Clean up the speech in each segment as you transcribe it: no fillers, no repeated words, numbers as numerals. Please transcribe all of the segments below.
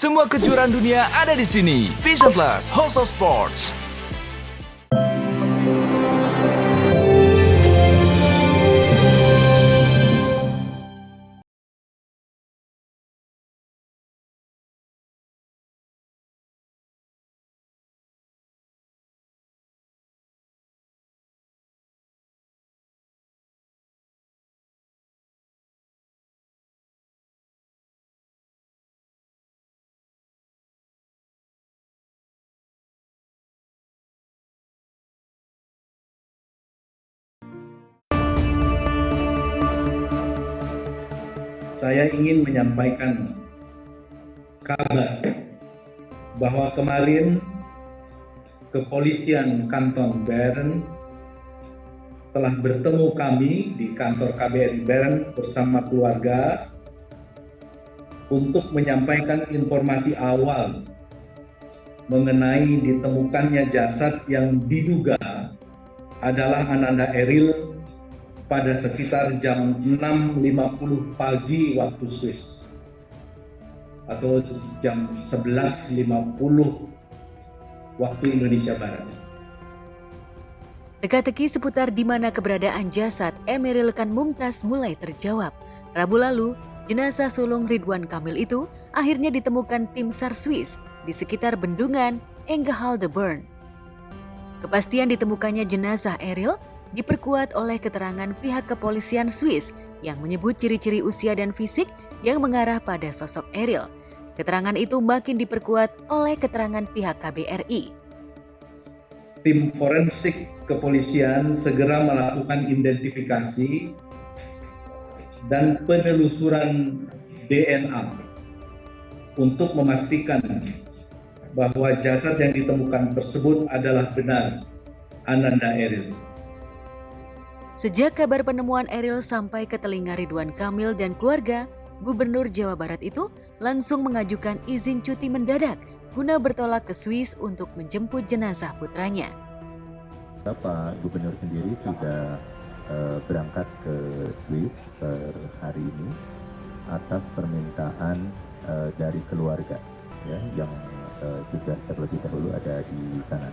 Semua kejuaraan dunia ada di sini. Vision Plus, House of Sports. Saya ingin menyampaikan kabar bahwa kemarin Kepolisian Kanton Bern telah bertemu kami di kantor KBRI Bern bersama keluarga untuk menyampaikan informasi awal mengenai ditemukannya jasad yang diduga adalah Ananda Eril pada sekitar jam 6.50 pagi waktu Swiss atau jam 11.50 waktu Indonesia Barat. Teka-teki seputar di mana keberadaan jasad Emeril Khan Mumtaz mulai terjawab. Rabu lalu, jenazah sulung Ridwan Kamil itu akhirnya ditemukan tim SAR Swiss di sekitar bendungan Engehalde Bern. Kepastian ditemukannya jenazah Eril diperkuat oleh keterangan pihak kepolisian Swiss yang menyebut ciri-ciri usia dan fisik yang mengarah pada sosok Eril. Keterangan itu makin diperkuat oleh keterangan pihak KBRI. Tim forensik kepolisian segera melakukan identifikasi dan penelusuran DNA untuk memastikan bahwa jasad yang ditemukan tersebut adalah benar Ananda Eril. Sejak kabar penemuan Eril sampai ke telinga Ridwan Kamil dan keluarga, Gubernur Jawa Barat itu langsung mengajukan izin cuti mendadak guna bertolak ke Swiss untuk menjemput jenazah putranya. Pak Gubernur sendiri sudah berangkat ke Swiss per hari ini atas permintaan dari keluarga ya, yang sudah terlebih dahulu ada di sana.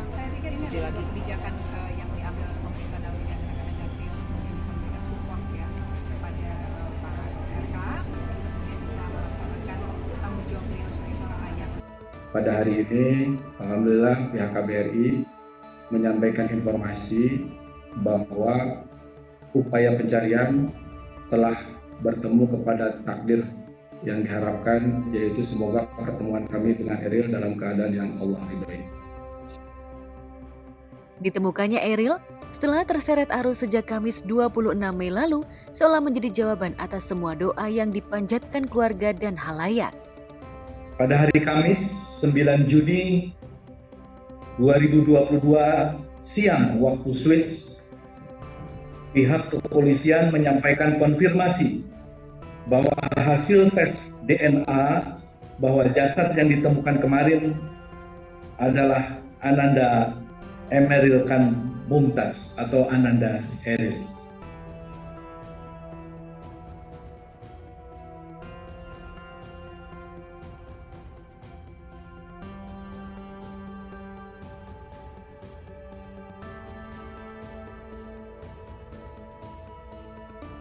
Saya pikir ini adalah kebijakan yang diambil pemerintah dalam dan rekan-rekan tim yang bisa memberikan support ya kepada para RK yang bisa melaksanakan tanggung jawab beliau sebagai seorang ayah. Pada hari ini, alhamdulillah pihak KBRI menyampaikan informasi bahwa upaya pencarian telah bertemu kepada takdir yang diharapkan, yaitu semoga pertemuan kami dengan Eril dalam keadaan yang Allah ridhoi. Ditemukannya Eril setelah terseret arus sejak Kamis 26 Mei lalu seolah menjadi jawaban atas semua doa yang dipanjatkan keluarga dan halayak. Pada hari Kamis 9 Juni 2022 siang waktu Swiss, pihak kepolisian menyampaikan konfirmasi bahwa hasil tes DNA bahwa jasad yang ditemukan kemarin adalah Ananda Emeril Khan Mumtaz atau Ananda Eril.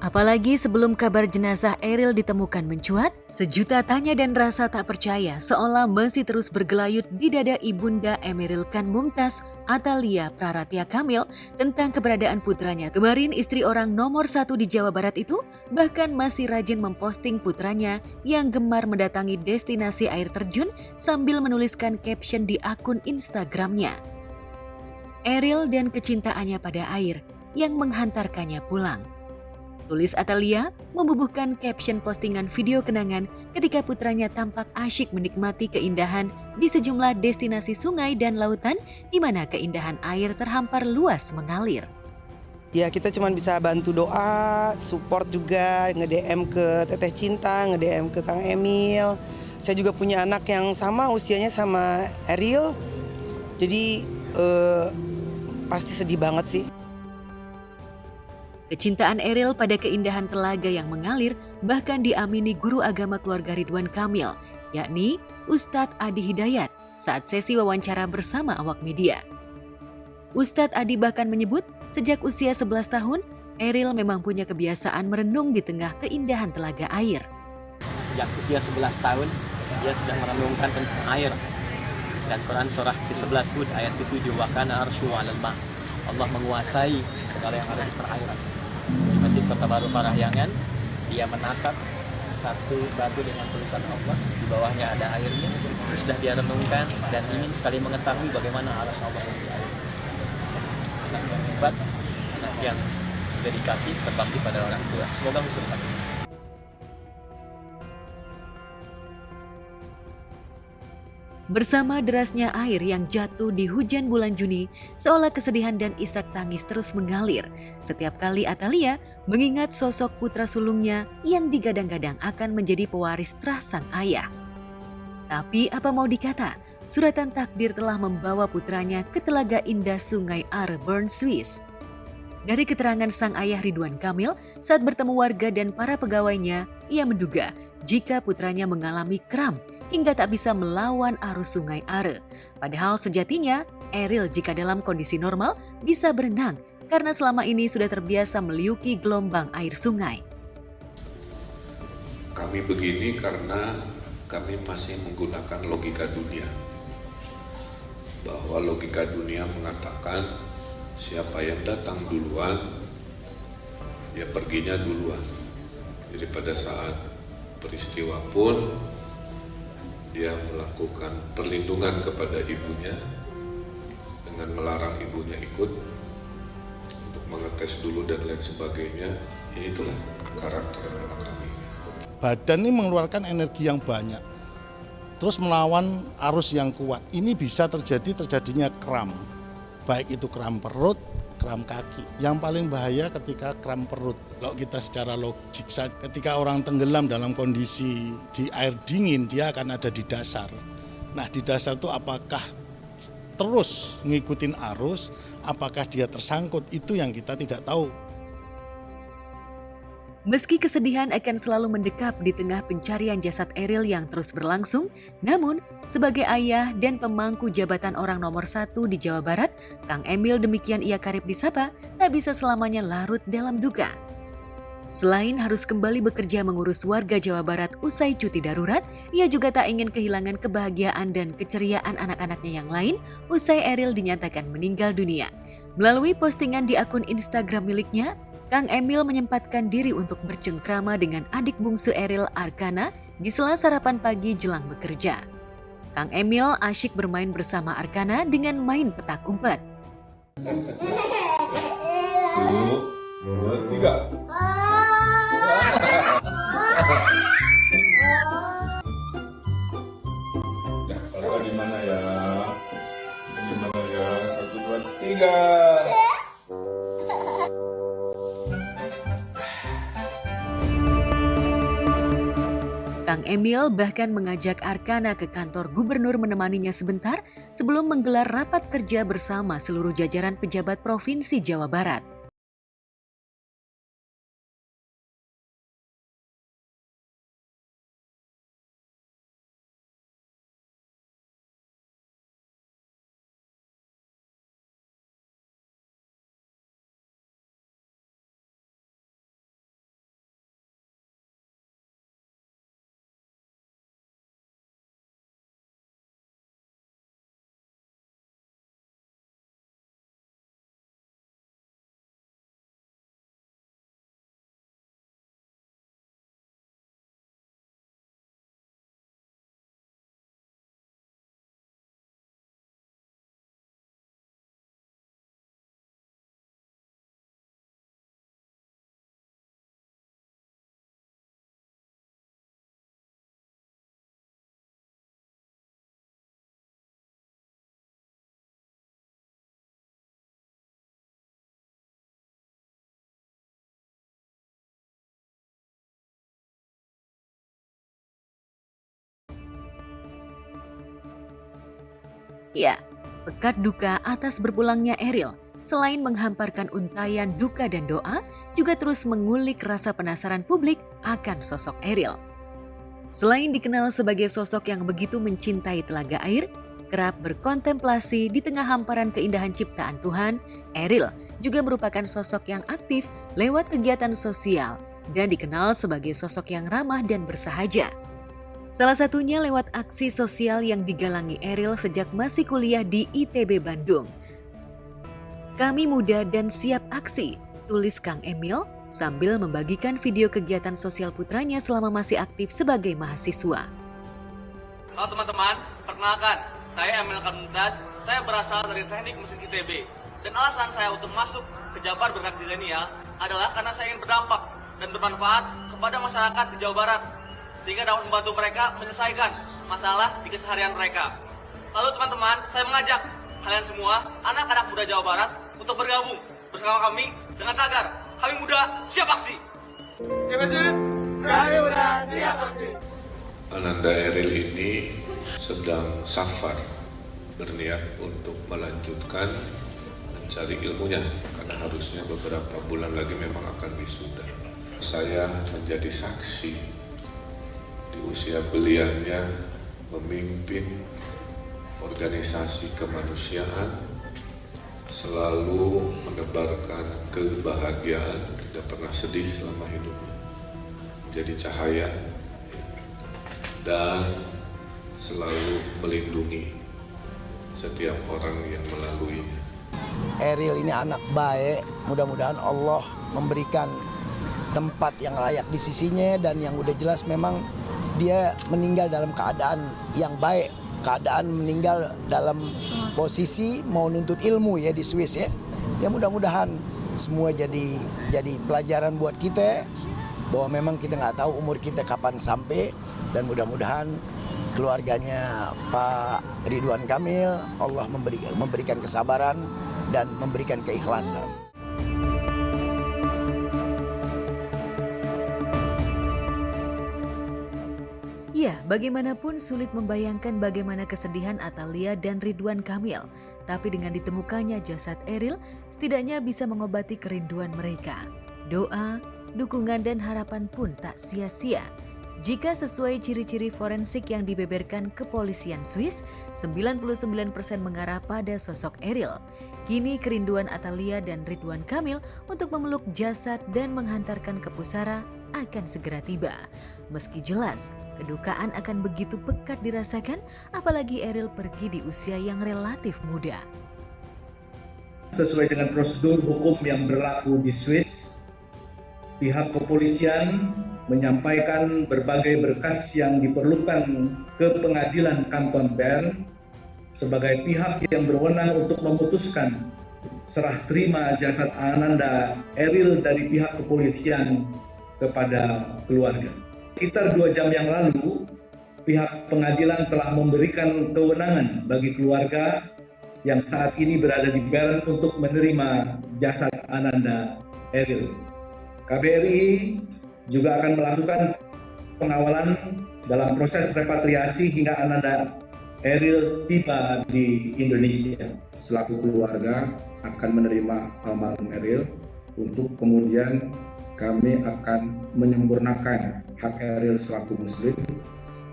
Apalagi sebelum kabar jenazah Eril ditemukan mencuat, sejuta tanya dan rasa tak percaya seolah masih terus bergelayut di dada ibunda Emeril Khan Mumtaz, Atalia Praratia Kamil, tentang keberadaan putranya. Kemarin istri orang nomor 1 di Jawa Barat itu bahkan masih rajin memposting putranya yang gemar mendatangi destinasi air terjun sambil menuliskan caption di akun Instagramnya. Eril dan kecintaannya pada air yang menghantarkannya pulang. Tulis Atalia membubuhkan caption postingan video kenangan ketika putranya tampak asyik menikmati keindahan di sejumlah destinasi sungai dan lautan di mana keindahan air terhampar luas mengalir. Ya kita cuma bisa bantu doa, support juga, nge-DM ke Teteh Cinta, nge-DM ke Kang Emil. Saya juga punya anak yang sama usianya sama Eril, jadi pasti sedih banget sih. Kecintaan Eril pada keindahan telaga yang mengalir bahkan diamini guru agama keluarga Ridwan Kamil yakni Ustadz Adi Hidayat saat sesi wawancara bersama awak media. Ustadz Adi bahkan menyebut sejak usia 11 tahun, Eril memang punya kebiasaan merenung di tengah keindahan telaga air. Sejak usia 11 tahun, dia sudah merenungkan tentang air. Dan Quran surah ke-11 Hud ayat ke-7, wa kana arsyu 'alal ma'. Allah menguasai segala yang ada di perairan. Di Masjid Kota Baru Parahyangan, dia menatap satu batu dengan tulisan Allah, di bawahnya ada airnya. Sudah dia renungkan dan ingin sekali mengetahui bagaimana arsy Allah di air. Anak yang hebat, anak yang dedikasi, berbakti pada orang tua. Semoga muslim. Bersama derasnya air yang jatuh di hujan bulan Juni, seolah kesedihan dan isak tangis terus mengalir. Setiap kali Atalia mengingat sosok putra sulungnya yang digadang-gadang akan menjadi pewaris terah sang ayah. Tapi apa mau dikata, suratan takdir telah membawa putranya ke telaga indah Sungai Are, Bern, Swiss. Dari keterangan sang ayah Ridwan Kamil saat bertemu warga dan para pegawainya, ia menduga jika putranya mengalami kram hingga tak bisa melawan arus Sungai Are. Padahal sejatinya, Eril jika dalam kondisi normal bisa berenang karena selama ini sudah terbiasa meliuki gelombang air sungai. Kami begini karena kami masih menggunakan logika dunia. Bahwa logika dunia mengatakan siapa yang datang duluan, ya perginya duluan. Jadi pada saat peristiwa pun dia melakukan perlindungan kepada ibunya dengan melarang ibunya ikut untuk mengetes dulu dan lain sebagainya. Ya itulah karakter anak kami. Badan ini mengeluarkan energi yang banyak, terus melawan arus yang kuat. Ini bisa terjadinya kram, baik itu kram perut, kram kaki. Yang paling bahaya ketika kram perut. Kalau kita secara logik, ketika orang tenggelam dalam kondisi di air dingin, dia akan ada di dasar. Nah, di dasar itu apakah terus ngikutin arus, apakah dia tersangkut, itu yang kita tidak tahu. Meski kesedihan akan selalu mendekap di tengah pencarian jasad Eril yang terus berlangsung, namun sebagai ayah dan pemangku jabatan orang nomor 1 di Jawa Barat, Kang Emil demikian ia karib disapa, tak bisa selamanya larut dalam duka. Selain harus kembali bekerja mengurus warga Jawa Barat usai cuti darurat, ia juga tak ingin kehilangan kebahagiaan dan keceriaan anak-anaknya yang lain usai Eril dinyatakan meninggal dunia. Melalui postingan di akun Instagram miliknya, Kang Emil menyempatkan diri untuk bercengkrama dengan adik bungsu Eril, Arkana, di sela sarapan pagi jelang bekerja. Kang Emil asyik bermain bersama Arkana dengan main petak umpet. 1, 2, 3. Ya, kalau di mana ya? Di mana ya? 1, 2, 3. Kang Emil bahkan mengajak Arkana ke kantor gubernur menemaninya sebentar sebelum menggelar rapat kerja bersama seluruh jajaran pejabat Provinsi Jawa Barat. Ya, pekat duka atas berpulangnya Eril, selain menghamparkan untayan duka dan doa, juga terus mengulik rasa penasaran publik akan sosok Eril. Selain dikenal sebagai sosok yang begitu mencintai telaga air, kerap berkontemplasi di tengah hamparan keindahan ciptaan Tuhan, Eril juga merupakan sosok yang aktif lewat kegiatan sosial dan dikenal sebagai sosok yang ramah dan bersahaja. Salah satunya lewat aksi sosial yang digalangi Eril sejak masih kuliah di ITB Bandung. "Kami muda dan siap aksi," tulis Kang Emil sambil membagikan video kegiatan sosial putranya selama masih aktif sebagai mahasiswa. Halo teman-teman, perkenalkan, saya Emil Kanmuntas, saya berasal dari Teknik Mesin ITB. Dan alasan saya untuk masuk ke Jabar Bergerak Zilenial adalah karena saya ingin berdampak dan bermanfaat kepada masyarakat di Jawa Barat, sehingga dapat membantu mereka menyelesaikan masalah di keseharian mereka. Lalu teman-teman, saya mengajak kalian semua, anak-anak muda Jawa Barat, untuk bergabung bersama kami dengan tagar "Kami Muda Siap Aksi". Kami Muda Siap Aksi. Ananda Eril ini sedang safar, berniat untuk melanjutkan mencari ilmunya, karena harusnya beberapa bulan lagi memang akan wisuda. Saya menjadi saksi di usia beliahnya memimpin organisasi kemanusiaan, selalu menebarkan kebahagiaan, tidak pernah sedih selama hidupnya, jadi cahaya dan selalu melindungi setiap orang yang melaluinya. Eril ini anak baik, mudah-mudahan Allah memberikan tempat yang layak di sisinya, dan yang udah jelas memang dia meninggal dalam keadaan yang baik. Keadaan meninggal dalam posisi mau nuntut ilmu ya di Swiss ya. Ya mudah-mudahan semua jadi pelajaran buat kita, bahwa memang kita nggak tahu umur kita kapan sampai, dan mudah-mudahan keluarganya Pak Ridwan Kamil Allah memberikan kesabaran dan memberikan keikhlasan. Ya, bagaimanapun sulit membayangkan bagaimana kesedihan Atalia dan Ridwan Kamil. Tapi dengan ditemukannya jasad Eril, setidaknya bisa mengobati kerinduan mereka. Doa, dukungan dan harapan pun tak sia-sia. Jika sesuai ciri-ciri forensik yang dibeberkan kepolisian Swiss, 99% mengarah pada sosok Eril. Kini kerinduan Atalia dan Ridwan Kamil untuk memeluk jasad dan menghantarkan ke pusara akan segera tiba. Meski jelas, kedukaan akan begitu pekat dirasakan, apalagi Eril pergi di usia yang relatif muda. Sesuai dengan prosedur hukum yang berlaku di Swiss, pihak kepolisian menyampaikan berbagai berkas yang diperlukan ke pengadilan Kanton Bern sebagai pihak yang berwenang untuk memutuskan serah terima jasad Ananda Eril dari pihak kepolisian kepada keluarga. Sekitar 2 jam yang lalu, pihak pengadilan telah memberikan kewenangan bagi keluarga yang saat ini berada di Bern untuk menerima jasad Ananda Eril. KBRI juga akan melakukan pengawalan dalam proses repatriasi hingga Ananda Eril tiba di Indonesia. Selaku keluarga akan menerima almarhum Eril, untuk kemudian kami akan menyempurnakan hak Eril selaku muslim.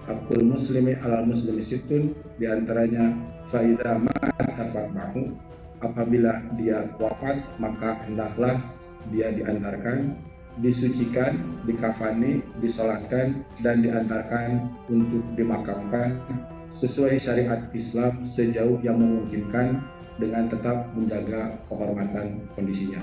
Hakul muslimi alal muslimi situn, diantaranya faida ma'atafat ma'hu, apabila dia wafat maka hendaklah dia diantarkan, disucikan, dikafani, disolatkan, dan diantarkan untuk dimakamkan sesuai syariat Islam sejauh yang memungkinkan, dengan tetap menjaga kehormatan kondisinya.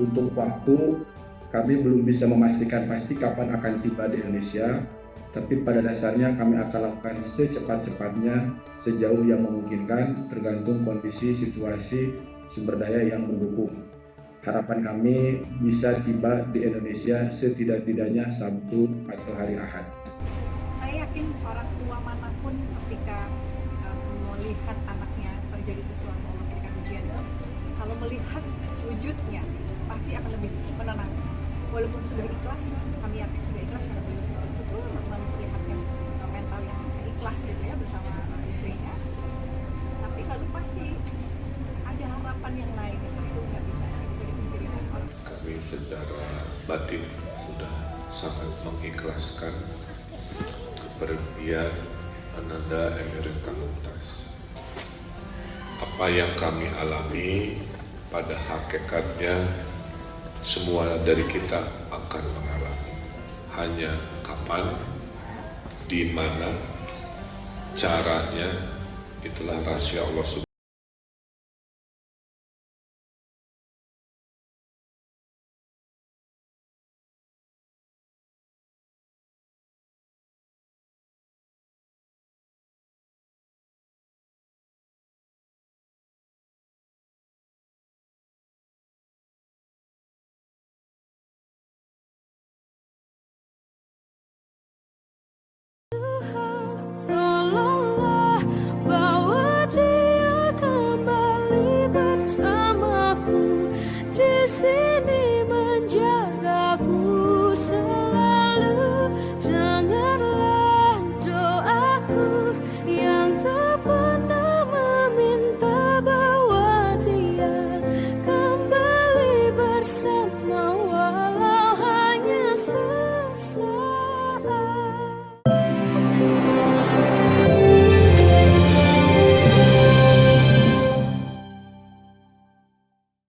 Untuk waktu, kami belum bisa memastikan pasti kapan akan tiba di Indonesia, tapi pada dasarnya kami akan lakukan secepat-cepatnya sejauh yang memungkinkan, tergantung kondisi, situasi, sumber daya yang mendukung. Harapan kami bisa tiba di Indonesia setidak-tidaknya Sabtu atau hari Ahad. Saya yakin orang tua manapun ketika melihat anaknya terjadi sesuatu, memberikan ujian, kalau melihat wujudnya pasti akan lebih menenang. Walaupun sudah ikhlas, kami yakin sudah ikhlas karena beliau sudah betul memperlihatkan mental yang ikhlas gitu ya bersama istrinya. Tapi lalu pasti ada harapan yang lain, itu nggak bisa dipungkiri oleh orang. Kami secara batin sudah sangat mengikhlaskan Berlian Ananda Emiril Kan Mumtaz. Apa yang kami alami pada hakikatnya semua dari kita akan mengalami. Hanya kapan, di mana, caranya, itulah rahasia Allah Subhanahu.